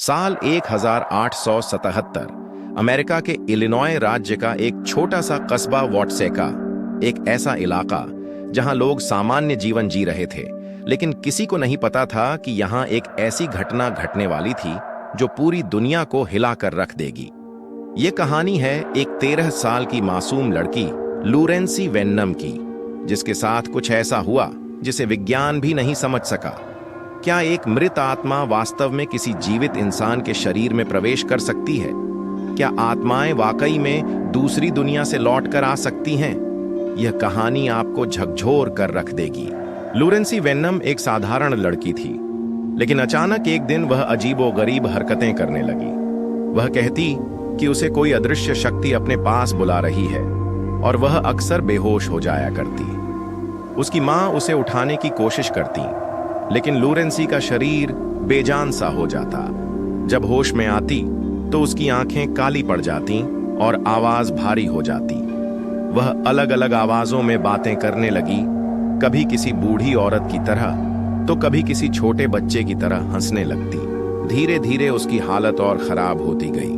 साल 1877 अमेरिका के इलिनॉय राज्य का एक छोटा सा कस्बा वॉटसेका, एक ऐसा इलाका जहां लोग सामान्य जीवन जी रहे थे, लेकिन किसी को नहीं पता था कि यहां एक ऐसी घटना घटने वाली थी जो पूरी दुनिया को हिलाकर रख देगी। ये कहानी है एक 13 साल की मासूम लड़की लूरेंसी वेन्नम की, जिसके साथ कुछ ऐसा हुआ जिसे विज्ञान भी नहीं समझ सका। क्या एक मृत आत्मा वास्तव में किसी जीवित इंसान के शरीर में प्रवेश कर सकती है? क्या आत्माएं वाकई में दूसरी दुनिया से लौट कर आ सकती हैं? यह कहानी आपको झकझोर कर रख देगी। लूरेंसी वेन्नम एक साधारण लड़की थी, लेकिन अचानक एक दिन वह अजीबोगरीब हरकतें करने लगी। वह कहती कि उसे कोई अदृश्य शक्ति अपने पास बुला रही है और वह अक्सर बेहोश हो जाया करती। उसकी मां उसे उठाने की कोशिश करती, लेकिन लूरेंसी का शरीर बेजान सा हो जाता। जब होश में आती तो उसकी आंखें काली पड़ जाती और आवाज भारी हो जाती। वह अलग अलग आवाजों में बातें करने लगी, कभी किसी बूढ़ी औरत की तरह तो कभी किसी छोटे बच्चे की तरह हंसने लगती। धीरे धीरे उसकी हालत और खराब होती गई।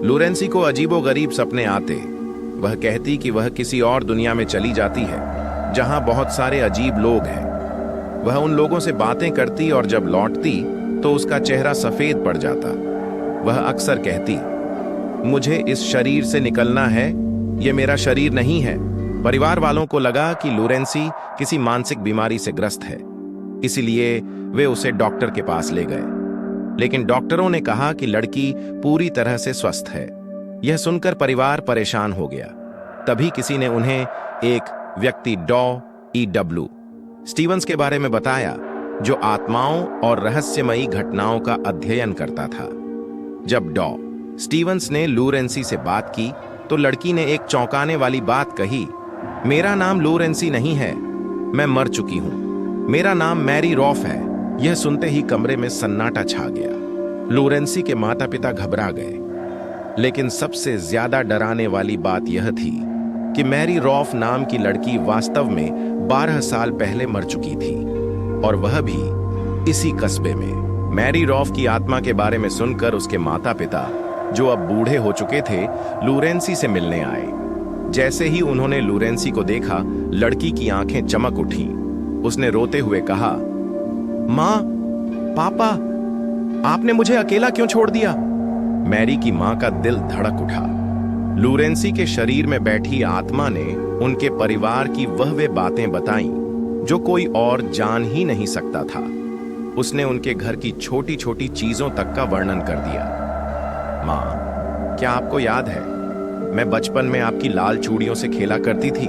लूरेंसी को अजीबोगरीब सपने आते। वह कहती कि वह किसी और दुनिया में चली जाती है जहां बहुत सारे अजीब लोग हैं। वह उन लोगों से बातें करती और जब लौटती तो उसका चेहरा सफेद पड़ जाता। वह अक्सर कहती, मुझे इस शरीर से निकलना है, यह मेरा शरीर नहीं है। परिवार वालों को लगा कि लूरेंसी किसी मानसिक बीमारी से ग्रस्त है, इसलिए वे उसे डॉक्टर के पास ले गए। लेकिन डॉक्टरों ने कहा कि लड़की पूरी तरह से स्वस्थ है। यह सुनकर परिवार परेशान हो गया। तभी किसी ने उन्हें एक व्यक्ति डॉ. स्टीवंस के बारे में बताया, जो आत्माओं और रहस्यमयी घटनाओं का अध्ययन करता था। जब डॉ. स्टीवंस ने लूरेंसी से बात की तो लड़की ने एक चौंकाने वाली बात कही, मेरा नाम लूरेंसी नहीं है, मैं मर चुकी हूं। मेरा नाम मैरी रॉफ है। यह सुनते ही कमरे में सन्नाटा छा गया। लूरेंसी के माता पिता घबरा गए, लेकिन सबसे ज्यादा डराने वाली बात यह थी कि मैरी रॉफ नाम की लड़की वास्तव में 12 साल पहले मर चुकी थी, और वह भी इसी कस्बे में। मैरी रॉफ की आत्मा के बारे में सुनकर उसके माता पिता, जो अब बूढ़े हो चुके थे, लूरेंसी से मिलने आए। जैसे ही उन्होंने लूरेंसी को देखा, लड़की की आंखें चमक उठी। उसने रोते हुए कहा, माँ, पापा, आपने मुझे अकेला क्यों छोड़ दिया? मैरी की मां का दिल धड़क उठा। लूरेंसी के शरीर में बैठी आत्मा ने उनके परिवार की वे बातें बताईं जो कोई और जान ही नहीं सकता था। उसने उनके घर की छोटी छोटी चीजों तक का वर्णन कर दिया। मां, क्या आपको याद है, मैं बचपन में आपकी लाल चूड़ियों से खेला करती थी,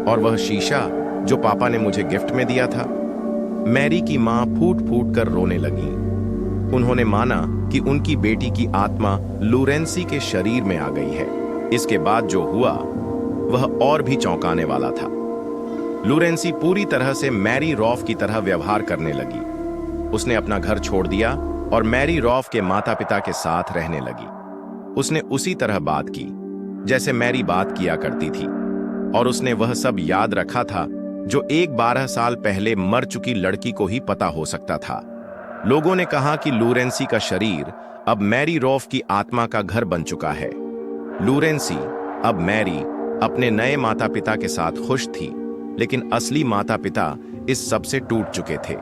और वह शीशा जो पापा ने मुझे गिफ्ट में दिया था? मैरी की मां फूट फूट कर रोने लगी। उन्होंने माना कि उनकी बेटी की आत्मा लूरेंसी के शरीर में आ गई है। इसके बाद जो हुआ वह और भी चौंकाने वाला था। लूरेंसी पूरी तरह से मैरी रॉफ की तरह व्यवहार करने लगी। उसने अपना घर छोड़ दिया और मैरी रॉफ के माता पिता के साथ रहने लगी। उसने उसी तरह बात की जैसे मैरी बात किया करती थी, और उसने वह सब याद रखा था जो एक 12 साल पहले मर चुकी लड़की को ही पता हो सकता था। लोगों ने कहा कि लूरेंसी का शरीर अब मैरी रॉफ की आत्मा का घर बन चुका है। लूरेंसी, अब मैरी, अपने नए माता पिता के साथ खुश थी, लेकिन असली माता पिता इस सब से टूट चुके थे।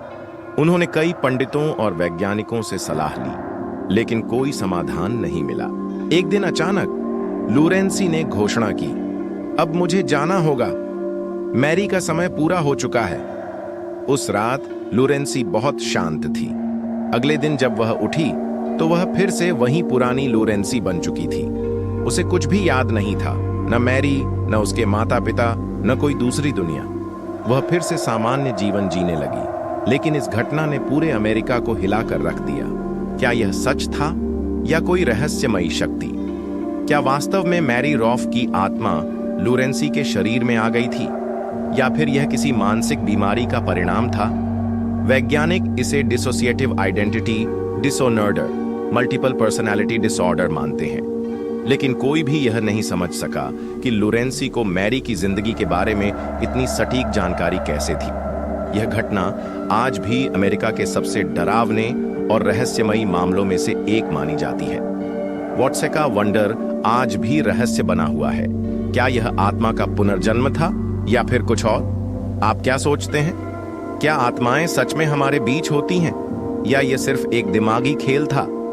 उन्होंने कई पंडितों और वैज्ञानिकों से सलाह ली, लेकिन कोई समाधान नहीं मिला। एक दिन अचानक लूरेंसी ने घोषणा की, अब मुझे जाना होगा, मैरी का समय पूरा हो चुका है। उस रात लूरेंसी बहुत शांत थी। अगले दिन जब वह उठी तो वह फिर से वही पुरानी लूरेंसी बन चुकी थी। उसे कुछ भी याद नहीं था, न मैरी, न उसके माता पिता, न कोई दूसरी दुनिया। वह फिर से सामान्य जीवन जीने लगी, लेकिन इस घटना ने पूरे अमेरिका को हिलाकर रख दिया। क्या यह सच था या कोई रहस्यमयी शक्ति? क्या वास्तव में मैरी रॉफ की आत्मा लूरेंसी के शरीर में आ गई थी, या फिर यह किसी मानसिक बीमारी का परिणाम था? वैज्ञानिक इसे dissociative identity disorder, multiple personality disorder मानते हैं, लेकिन कोई भी यह नहीं समझ सका कि लूरेंसी को मैरी की जिंदगी के बारे में इतनी सटीक जानकारी कैसे थी। यह घटना आज भी अमेरिका के सबसे डरावने और रहस्यमयी मामलों में से एक मानी जाती है। वॉटसेका वंडर आज भी रहस्य बना हुआ है। क्या यह आत्मा का पुनर्जन्म था या फिर कुछ और? आप क्या सोचते हैं? क्या आत्माएं सच में हमारे बीच होती हैं या यह सिर्फ एक दिमागी खेल था?